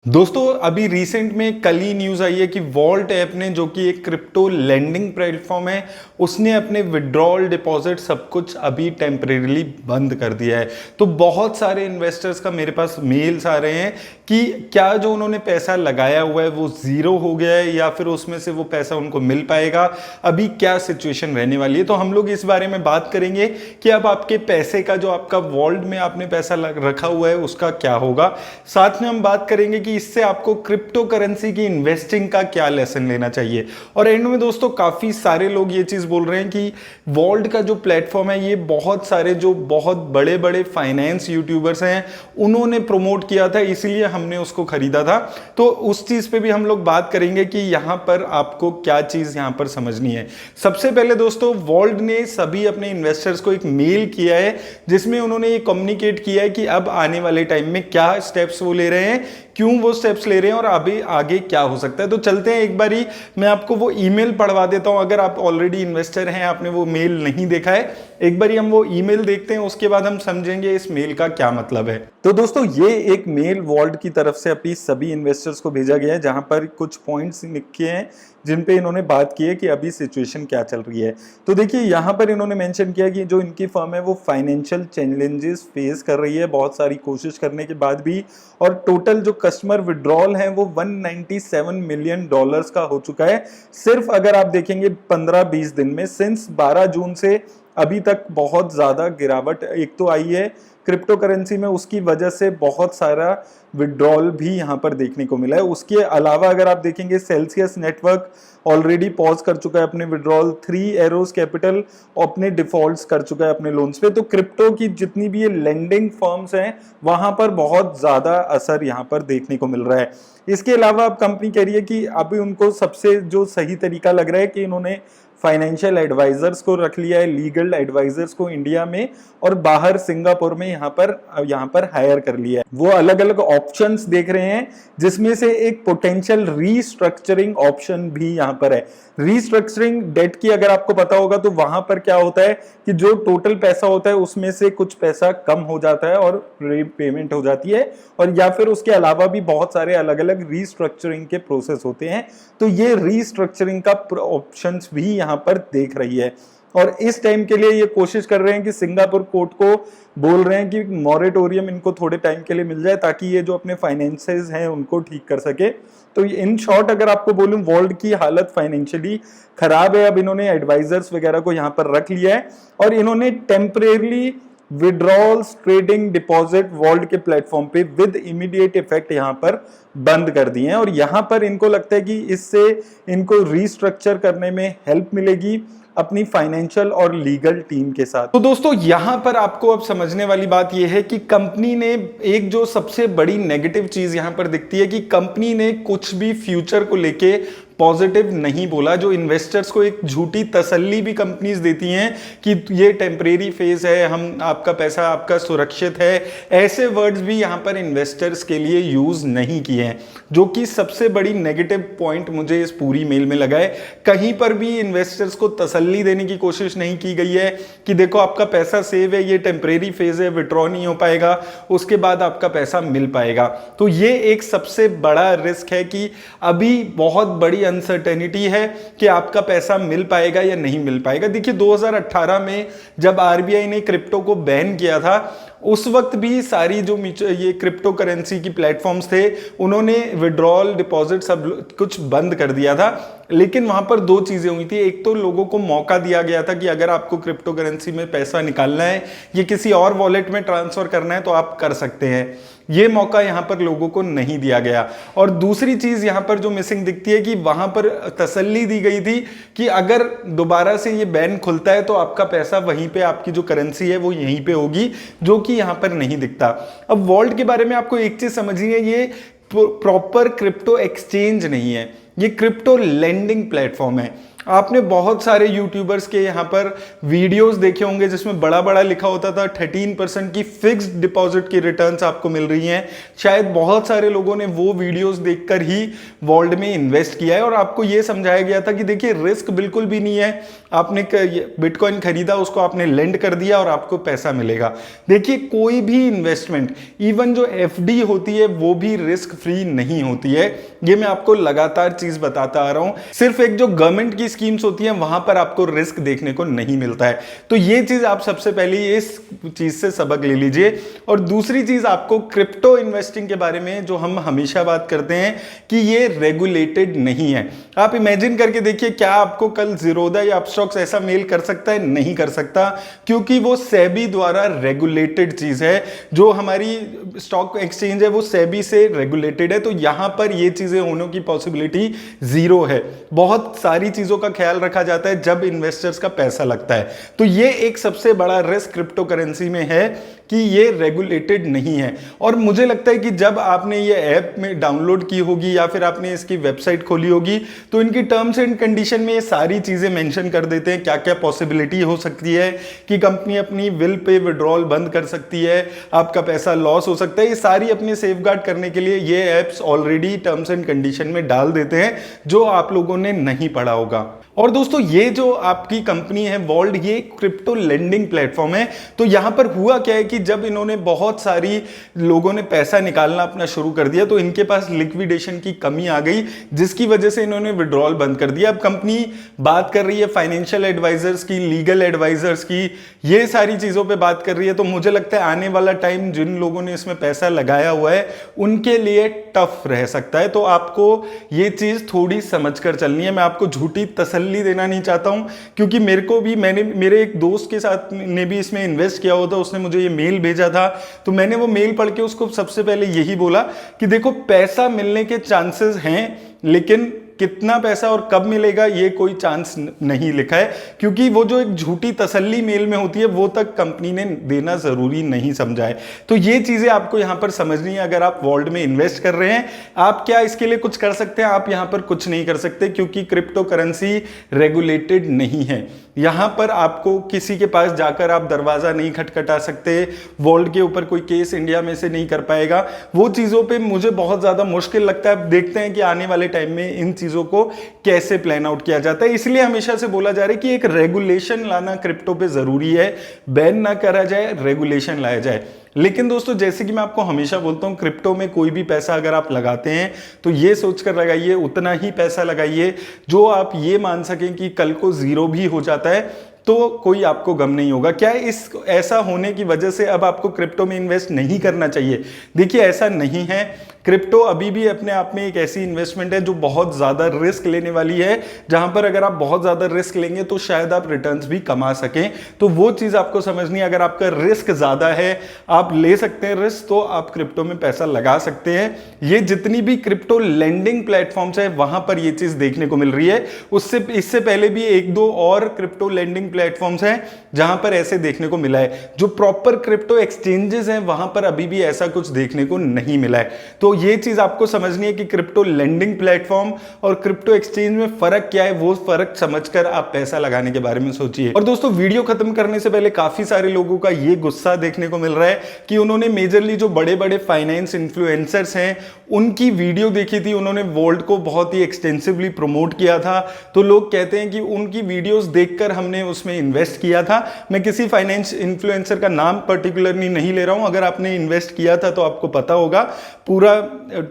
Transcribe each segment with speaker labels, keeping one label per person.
Speaker 1: दोस्तों अभी रिसेंट में कल ही न्यूज़ आई है कि वॉल्ट ऐप ने, जो कि एक क्रिप्टो लेंडिंग प्लेटफॉर्म है, उसने अपने विड्रॉल डिपॉजिट सब कुछ अभी टेम्परेरीली बंद कर दिया है। तो बहुत सारे इन्वेस्टर्स का मेरे पास मेल्स आ रहे हैं कि क्या जो उन्होंने पैसा लगाया हुआ है वो ज़ीरो हो गया है या फिर उसमें से वो पैसा उनको मिल पाएगा, अभी क्या सिचुएशन रहने वाली है। तो हम लोग इस बारे में बात करेंगे कि अब आपके पैसे का, जो आपका वॉल्ट में आपने पैसा रखा हुआ है, उसका क्या होगा। साथ में हम बात करेंगे कि इससे आपको क्रिप्टो करेंसी की इन्वेस्टिंग का क्या लेसन लेना चाहिए। और एंड में दोस्तों काफी सारे लोग ये चीज बोल रहे हैं कि वॉल्ट का जो प्लेटफॉर्म है, ये बहुत सारे जो बहुत बड़े बड़े फाइनेंस यूट्यूबर्स हैं उन्होंने प्रमोट किया था, इसलिए हमने उसको खरीदा था। तो उस चीज पे भी हम लोग बात करेंगे कि यहां पर आपको क्या चीज यहां पर समझनी है। सबसे पहले दोस्तों, वॉल्ट ने सभी अपने इन्वेस्टर्स को एक मेल किया है जिसमें उन्होंने ये कम्युनिकेट किया है कि अब आने वाले टाइम में क्या स्टेप्स वो ले रहे हैं, क्यों वो स्टेप्स ले रहे हैं और अभी आगे क्या हो सकता है। तो चलते हैं, एक बारी मैं आपको वो ईमेल पढ़वा देता हूं। अगर आप ऑलरेडी इन्वेस्टर हैं, आपने वो मेल नहीं देखा है, एक बारी हम वो ईमेल देखते हैं, उसके बाद हम समझेंगे इस मेल का क्या मतलब है। तो दोस्तों ये एक मेल वॉल्ट की तरफ से अपनी सभी इन्वेस्टर्स को भेजा गया है, जहां पर कुछ पॉइंट्स लिखे हैं जिन पे इन्होंने बात की है कि अभी सिचुएशन क्या चल रही है। तो देखिए यहाँ पर इन्होंने मेंशन किया कि जो इनकी फर्म है वो फाइनेंशियल चैलेंजेस फेस कर रही है बहुत सारी कोशिश करने के बाद भी, और टोटल जो कस्टमर विड्रॉल है वो 197 मिलियन डॉलर्स का हो चुका है। सिर्फ अगर आप देखेंगे 15-20 दिन में, सिंस 12 जून से अभी तक बहुत ज्यादा गिरावट एक तो आई है क्रिप्टो करेंसी में, उसकी वजह से बहुत सारा विड्रॉल भी यहां पर देखने को मिला है। उसके अलावा अगर आप देखेंगे, सेल्सियस नेटवर्क ऑलरेडी पॉज कर चुका है अपने विड्रॉल, 3 एरोज कैपिटल अपने डिफॉल्ट्स कर चुका है अपने लोन्स पे। तो क्रिप्टो की जितनी भी ये लेंडिंग फर्म्स हैं वहां पर बहुत ज्यादा असर यहां पर देखने को मिल रहा है। इसके अलावा अब कंपनी कह रही है कि अभी उनको सबसे जो सही तरीका लग रहा है कि इन्होंने फाइनेंशियल एडवाइजर्स को रख लिया है, लीगल एडवाइजर्स को इंडिया में और बाहर सिंगापुर में यहाँ पर हायर कर लिया है। वो अलग अलग ऑप्शंस देख रहे हैं जिसमें से एक पोटेंशियल रीस्ट्रक्चरिंग ऑप्शन भी यहाँ पर है। रीस्ट्रक्चरिंग डेट की अगर आपको पता होगा तो वहां पर क्या होता है कि जो टोटल पैसा होता है उसमें से कुछ पैसा कम हो जाता है और पेमेंट हो जाती है, और या फिर उसके अलावा भी बहुत सारे अलग अलग रीस्ट्रक्चरिंग के प्रोसेस होते हैं। तो ये रीस्ट्रक्चरिंग का ऑप्शंस भी यहाँ पर देख रही है, और इस टाइम के लिए ये कोशिश कर रहे हैं कि सिंगापुर कोर्ट को बोल रहे हैं कि मॉरेटोरियम इनको थोड़े टाइम के लिए मिल जाए ताकि ये जो अपने फाइनेंसेस हैं उनको ठीक कर सके। तो इन शॉर्ट अगर आपको बोलूं, वॉल्ट की हालत फाइनेंशियली खराब है। अब इन्होंने एडवाइजर्स वगैरह को यहाँ पर रख लिया है और इन्होंने temporarily withdrawals trading deposit vault के प्लेटफॉर्म पे विद इमीडिएट इफेक्ट यहाँ पर बंद कर दिए हैं, और यहाँ पर इनको लगता है कि इससे इनको रीस्ट्रक्चर करने में हेल्प मिलेगी अपनी फाइनेंशियल और लीगल टीम के साथ। तो दोस्तों यहां पर आपको अब समझने वाली बात यह है कि कंपनी ने एक जो सबसे बड़ी नेगेटिव चीज यहां पर दिखती है कि कंपनी ने कुछ भी फ्यूचर को लेके पॉजिटिव नहीं बोला। जो इन्वेस्टर्स को एक झूठी तसल्ली भी कंपनीज देती हैं कि ये टेम्परेरी फेज है, हम आपका पैसा आपका सुरक्षित है, ऐसे वर्ड्स भी यहां पर इन्वेस्टर्स के लिए यूज नहीं किए हैं, जो कि सबसे बड़ी नेगेटिव पॉइंट मुझे इस पूरी मेल में लगा है। कहीं पर भी इन्वेस्टर्स को तसल्ली देने की कोशिश नहीं की गई है कि देखो आपका पैसा सेव है, ये टेम्परेरी फेज है, विड्रॉ नहीं हो पाएगा, उसके बाद आपका पैसा मिल पाएगा। तो ये एक सबसे बड़ा रिस्क है कि अभी बहुत बड़ी अनसर्टेनिटी है कि आपका पैसा मिल पाएगा या नहीं मिल पाएगा। देखिए 2018 में जब आरबीआई ने क्रिप्टो को बैन किया था, उस वक्त भी सारी जो ये क्रिप्टो करेंसी की प्लेटफॉर्म्स थे उन्होंने विड्रॉल डिपॉजिट सब कुछ बंद कर दिया था। लेकिन वहां पर दो चीजें हुई थी। एक तो लोगों को मौका दिया गया था कि अगर आपको क्रिप्टो करेंसी में पैसा निकालना है, ये किसी और वॉलेट में ट्रांसफर करना है तो आप कर सकते हैं। ये मौका यहां पर लोगों को नहीं दिया गया। और दूसरी चीज यहां पर जो मिसिंग दिखती है कि वहां पर तसल्ली दी गई थी कि अगर दोबारा से ये बैन खुलता है तो आपका पैसा वहीं पे, आपकी जो करेंसी है वो यहीं पे होगी, जो कि यहां पर नहीं दिखता। अब वॉल्ट के बारे में आपको एक चीज समझनी है, ये प्रॉपर क्रिप्टो एक्सचेंज नहीं है। ये क्रिप्टो लेंडिंग प्लेटफॉर्म है। आपने बहुत सारे यूट्यूबर्स के यहाँ पर वीडियोस देखे होंगे जिसमें बड़ा बड़ा लिखा होता था 13% की फिक्स्ड डिपॉजिट की रिटर्न्स आपको मिल रही हैं। शायद बहुत सारे लोगों ने वो वीडियोस देखकर ही वॉल्ट में इन्वेस्ट किया है और आपको ये समझाया गया था कि देखिए रिस्क बिल्कुल भी नहीं है, आपने बिटकॉइन खरीदा, उसको आपने लेंड कर दिया और आपको पैसा मिलेगा। देखिए कोई भी इन्वेस्टमेंट, इवन जो एफडी होती है वो भी रिस्क फ्री नहीं होती है। ये मैं आपको लगातार चीज बताता आ रहा हूं। सिर्फ एक जो गवर्नमेंट की स्कीम्स होती हैं वहां पर आपको रिस्क देखने को नहीं मिलता है। तो ये चीज आप सबसे पहले इस चीज से सबक ले लीजिए। और दूसरी चीज आपको क्रिप्टो इन्वेस्टिंग के बारे में जो हम हमेशा बात करते हैं कि ये रेगुलेटेड नहीं है। आप इमेजिन करके देखिए, क्या आपको कल ज़ीरोधा या अपस्टॉक्स ऐसा मेल कर सकता है? नहीं कर सकता, क्योंकि वो सेबी द्वारा रेगुलेटेड चीज है। जो हमारी स्टॉक एक्सचेंज है वो सेबी से रेगुलेटेड है, तो यहां पर ये चीजें होने की पॉसिबिलिटी जीरो है। बहुत सारी चीजों का ख्याल रखा जाता है जब इन्वेस्टर्स का पैसा लगता है। तो ये एक सबसे बड़ा रिस्क क्रिप्टो करेंसी में है कि ये रेगुलेटेड नहीं है। और मुझे लगता है कि जब आपने ये ऐप में डाउनलोड की होगी या फिर आपने इसकी वेबसाइट खोली होगी तो इनकी टर्म्स एंड कंडीशन में ये सारी चीजें मेंशन कर देते हैं, क्या क्या पॉसिबिलिटी हो सकती है कि कंपनी अपनी विल पे विड्रॉल बंद कर सकती है, आपका पैसा लॉस हो सकता है। ये सारी अपनी सेफगार्ड करने के लिए ये apps already terms and condition में डाल देते हैं, जो आप लोगों ने नहीं पढ़ा होगा। और दोस्तों ये जो आपकी कंपनी है वॉल्ट, ये क्रिप्टो लेंडिंग प्लेटफॉर्म है। तो यहां पर हुआ क्या है कि जब इन्होंने बहुत सारी लोगों ने पैसा निकालना अपना शुरू कर दिया तो इनके पास लिक्विडेशन की कमी आ गई, जिसकी वजह से इन्होंने विड्रॉल बंद कर दिया। अब कंपनी बात कर रही है फाइनेंशियल एडवाइजर्स की, लीगल एडवाइजर्स की, ये सारी चीजों पे बात कर रही है। तो मुझे लगता है आने वाला टाइम जिन लोगों ने इसमें पैसा लगाया हुआ है उनके लिए टफ रह सकता है। तो आपको ये चीज थोड़ी समझकर चलनी है। मैं आपको झूठी तसल्ली देना नहीं चाहता हूं, क्योंकि मेरे एक दोस्त के साथ ने भी इसमें इन्वेस्ट किया हुआ था, उसने मुझे ये मेल भेजा था। तो मैंने वो मेल पढ़ के उसको सबसे पहले यही बोला कि देखो पैसा मिलने के चांसेस हैं, लेकिन कितना पैसा और कब मिलेगा ये कोई चांस नहीं लिखा है, क्योंकि वो जो एक झूठी तसल्ली मेल में होती है वो तक कंपनी ने देना जरूरी नहीं समझा है। तो ये चीजें आपको यहां पर समझनी है। अगर आप वॉल्ट में इन्वेस्ट कर रहे हैं, आप क्या इसके लिए कुछ कर सकते हैं? आप यहां पर कुछ नहीं कर सकते, क्योंकि क्रिप्टो करेंसी रेगुलेटेड नहीं है। यहां पर आपको किसी के पास जाकर आप दरवाजा नहीं खटखटा सकते, वॉल्ट के ऊपर कोई केस इंडिया में से नहीं कर पाएगा। वो चीजों पे मुझे बहुत ज्यादा मुश्किल लगता है। देखते हैं कि आने वाले टाइम में इन चीजों को कैसे प्लान आउट किया जाता है। इसलिए हमेशा से बोला जा रहा है कि एक रेगुलेशन लाना क्रिप्टो पे जरूरी है, बैन ना करा जाए, रेगुलेशन लाया जाए। लेकिन दोस्तों जैसे कि मैं आपको हमेशा बोलता हूं, क्रिप्टो में कोई भी पैसा अगर आप लगाते हैं तो ये सोचकर लगाइए, उतना ही पैसा लगाइए जो आप ये मान सकें कि कल को जीरो भी हो जाता है तो कोई आपको गम नहीं होगा। क्या इस ऐसा होने की वजह से अब आपको क्रिप्टो में इन्वेस्ट नहीं करना चाहिए? देखिए ऐसा नहीं है। क्रिप्टो अभी भी अपने आप में एक ऐसी इन्वेस्टमेंट है जो बहुत ज्यादा रिस्क लेने वाली है, जहां पर अगर आप बहुत ज्यादा रिस्क लेंगे तो शायद आप रिटर्न्स भी कमा सकें। तो वो चीज आपको समझनी है। अगर आपका रिस्क ज्यादा है, आप ले सकते हैं रिस्क, तो आप क्रिप्टो में पैसा लगा सकते हैं। ये जितनी भी क्रिप्टो लेंडिंग प्लेटफॉर्म्स है वहां पर ये चीज देखने को मिल रही है। इससे पहले भी एक दो और क्रिप्टो लेंडिंग प्लेटफॉर्म्स हैं जहां पर ऐसे देखने को मिला है। जो प्रॉपर क्रिप्टो एक्सचेंजेस हैं वहां पर अभी भी ऐसा कुछ देखने को नहीं मिला है। तो ये चीज आपको समझनी है कि क्रिप्टो लेंडिंग प्लेटफॉर्म और क्रिप्टो एक्सचेंज में फर्क क्या है। वो फर्क समझकर आप पैसा लगाने के बारे में सोचिए। और दोस्तों वीडियो खत्म करने से पहले काफी सारे लोगों का ये गुस्सा देखने को मिल रहा है कि उन्होंने मेजरली जो बड़े बड़े फाइनेंस इन्फ्लुएंसर्स हैं उनकी वीडियो देखी थी, उन्होंने वॉल्ट को बहुत ही एक्सटेंसिवली प्रमोट किया था। तो लोग कहते हैं कि उनकी वीडियोस देखकर हमने उसमें इन्वेस्ट किया था। मैं किसी फाइनेंस इन्फ्लुएंसर का नाम पर्टिकुलरली नहीं ले रहा हूं। अगर आपने इन्वेस्ट किया था तो आपको पता होगा। पूरा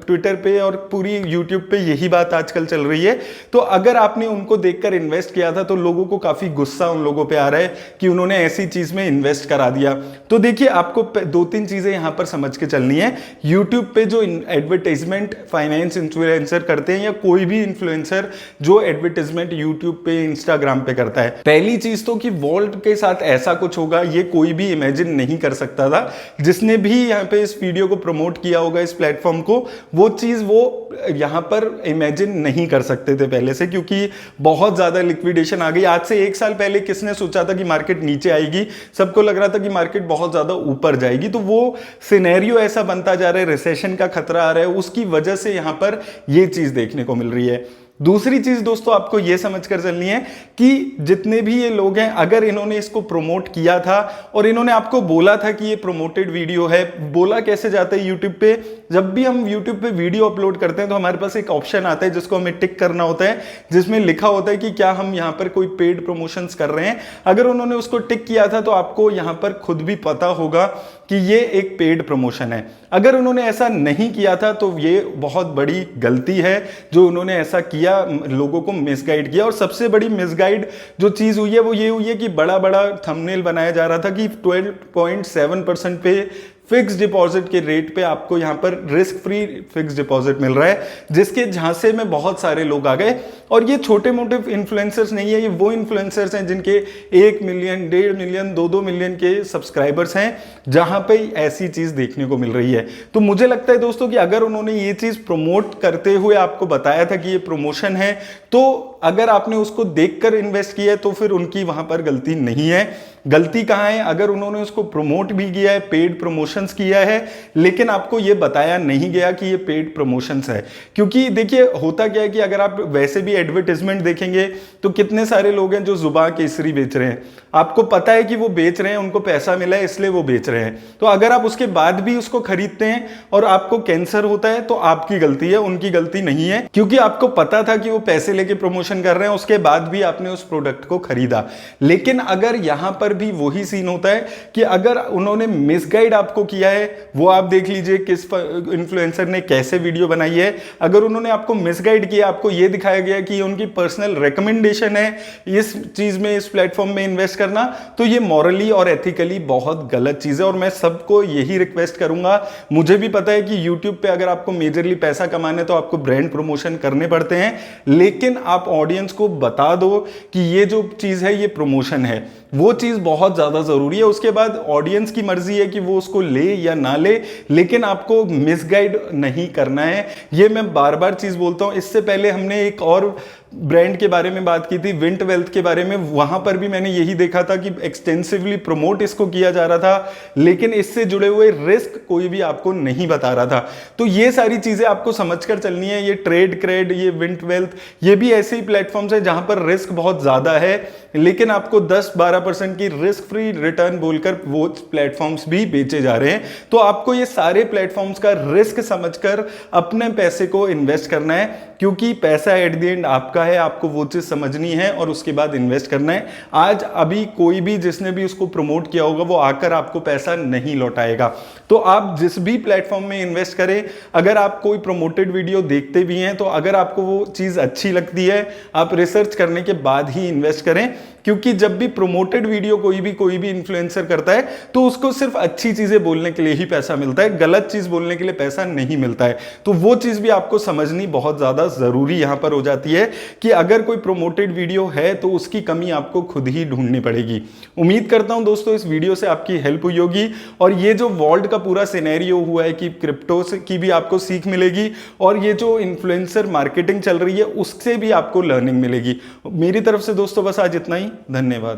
Speaker 1: ट्विटर पे और पूरी यूट्यूब पे यही बात आजकल चल रही है। तो अगर आपने उनको देखकर इन्वेस्ट किया था तो लोगों को काफी गुस्सा उन लोगों पे आ रहा है कि उन्होंने ऐसी चीज में इन्वेस्ट करा दिया। तो देखिए आपको दो तीन चीजें यहां पर समझ के चलनी है। यूट्यूब पे जो एडवर्टाइजमेंट फाइनेंस इन्फ्लुएंसर करते हैं या कोई भी इन्फ्लुएंसर जो एडवर्टाइजमेंट यूट्यूब पे इंस्टाग्राम पे करता है, पहली चीज तो कि वॉल्ट के साथ ऐसा कुछ होगा ये कोई भी इमेजिन नहीं कर सकता था। जिसने भी यहाँ पे इस वीडियो को प्रमोट किया होगा इस प्लेटफॉर्म को, वो चीज वो यहां पर इमेजिन नहीं कर सकते थे पहले से, क्योंकि बहुत ज्यादा लिक्विडेशन आ गई। आज से एक साल पहले किसने सोचा था कि मार्केट नीचे आएगी? सबको लग रहा था कि मार्केट बहुत ज्यादा ऊपर जाएगी। तो वो सिनेरियो ऐसा बनता जा रहा है, रिसेशन का खतरा आ रहा है, उसकी वजह से यहां पर ये चीज देखने को मिल रही है। दूसरी चीज दोस्तों आपको यह समझकर चलनी है कि जितने भी ये लोग हैं, अगर इन्होंने इसको प्रमोट किया था और इन्होंने आपको बोला था कि ये प्रमोटेड वीडियो है, बोला कैसे जाता है यूट्यूब पे, जब भी हम यूट्यूब पे वीडियो अपलोड करते हैं तो हमारे पास एक ऑप्शन आता है जिसको हमें टिक करना होता है, जिसमें लिखा होता है कि क्या हम यहाँ पर कोई पेड प्रमोशंस कर रहे हैं। अगर उन्होंने उसको टिक किया था तो आपको यहाँ पर खुद भी पता होगा कि ये एक पेड प्रमोशन है। अगर उन्होंने ऐसा नहीं किया था तो ये बहुत बड़ी गलती है जो उन्होंने ऐसा किया, लोगों को मिसगाइड किया। और सबसे बड़ी मिसगाइड जो चीज हुई है वो ये हुई है कि बड़ा बड़ा थंबनेल बनाया जा रहा था कि 12.7% पे फिक्स डिपॉजिट के रेट पे आपको यहां पर रिस्क फ्री फिक्स डिपॉजिट मिल रहा है, जिसके झांसे में बहुत सारे लोग आ गए। और ये छोटे मोटे इन्फ्लुएंसर्स नहीं है, ये वो इन्फ्लुएंसर्स हैं जिनके 1 मिलियन, 1.5 मिलियन, 2 मिलियन के सब्सक्राइबर्स हैं, जहां पे ऐसी चीज देखने को मिल रही है। तो मुझे लगता है दोस्तों कि अगर उन्होंने ये चीज प्रमोट करते हुए आपको बताया था कि ये प्रमोशन है, तो अगर आपने उसको देखकर इन्वेस्ट किया है तो फिर उनकी वहां पर गलती नहीं है। गलती कहां है? अगर उन्होंने उसको प्रमोट भी किया है, पेड प्रमोशंस किया है, लेकिन आपको यह बताया नहीं गया कि ये पेड प्रमोशंस है। क्योंकि देखिए होता क्या है कि अगर आप वैसे भी एडवर्टाइजमेंट देखेंगे तो कितने सारे लोग हैं जो जुबान केसरी बेच रहे हैं, आपको पता है कि वो बेच रहे हैं, उनको पैसा मिला है इसलिए वो बेच रहे हैं। तो अगर आप उसके बाद भी उसको खरीदते हैं और आपको कैंसर होता है तो आपकी गलती है, उनकी गलती नहीं है। क्योंकि आपको पता था कि वो पैसे लेके प्रमोशन कर रहे हैं, उसके बाद भी आपने उस प्रोडक्ट को खरीदा। लेकिन अगर यहां पर भी वही सीन होता है कि अगर उन्होंने मिसगाइड आपको किया है, वो आप देख लीजिए किस इन्फ्लुएंसर ने कैसे वीडियो बनाई है। अगर उन्होंने आपको मिसगाइड किया, आपको यह दिखाया गया कि उनकी पर्सनल रिकमेंडेशन है इस चीज में, इस प्लेटफॉर्म में इन्वेस्ट करना, तो ये मॉरली और एथिकली बहुत गलत चीज है। और मैं सबको यही रिक्वेस्ट करूंगा, मुझे भी पता है कि यूट्यूब पे अगर आपको मेजरली पैसा कमाना है तो आपको ब्रांड प्रमोशन करने पड़ते हैं, लेकिन आप ऑडियंस को बता दो कि ये जो चीज है ये प्रमोशन है, वो चीज बहुत ज्यादा जरूरी है। उसके बाद ऑडियंस की मर्जी है कि वो उसको ले या ना ले, लेकिन आपको मिसगाइड नहीं करना है। ये मैं बार बार चीज बोलता हूं। इससे पहले हमने एक और ब्रांड के बारे में बात की थी, विंट वेल्थ के बारे में, वहां पर भी मैंने यही देखा था कि एक्सटेंसिवली प्रमोट इसको किया जा रहा था, लेकिन इससे जुड़े हुए रिस्क कोई भी आपको नहीं बता रहा था। तो ये सारी चीजें आपको समझकर चलनी है। ये ट्रेड क्रेड, ये विंट वेल्थ, ये भी ऐसे ही प्लेटफॉर्म्स है जहां पर रिस्क बहुत ज्यादा है, लेकिन आपको 10-12% की रिस्क फ्री रिटर्न बोलकर वो प्लेटफॉर्म्स भी बेचे जा रहे हैं। तो आपको ये सारे प्लेटफॉर्म्स का रिस्क समझकर अपने पैसे को इन्वेस्ट करना है, क्योंकि पैसा एट द एंड आपका है, आपको वो चीज समझनी है और उसके बाद इन्वेस्ट करना है। आज अभी कोई भी जिसने भी उसको प्रमोट किया होगा वो आकर आपको पैसा नहीं लौटाएगा। तो आप जिस भी प्लेटफॉर्म में इन्वेस्ट करें, अगर आप कोई प्रमोटेड वीडियो देखते भी हैं तो अगर आपको वो चीज अच्छी लगती है, आप रिसर्च करने के बाद ही इन्वेस्ट करें। क्योंकि जब भी प्रमोटेड वीडियो कोई भी इन्फ्लुएंसर करता है तो उसको सिर्फ अच्छी चीजें बोलने के लिए ही पैसा मिलता है, गलत चीज बोलने के लिए पैसा नहीं मिलता है। तो वो चीज भी आपको समझनी बहुत ज्यादा जरूरी यहां पर हो जाती है कि अगर कोई प्रमोटेड वीडियो है तो उसकी कमी आपको खुद ही ढूंढनी पड़ेगी। उम्मीद करता हूं दोस्तों इस वीडियो से आपकी हेल्प हुई होगी, और ये जो वर्ल्ड का पूरा सिनेरियो हुआ है कि क्रिप्टो की भी आपको सीख मिलेगी, और ये जो इन्फ्लुएंसर मार्केटिंग चल रही है उससे भी आपको लर्निंग मिलेगी। मेरी तरफ से दोस्तों बस आज इतना ही। धन्यवाद।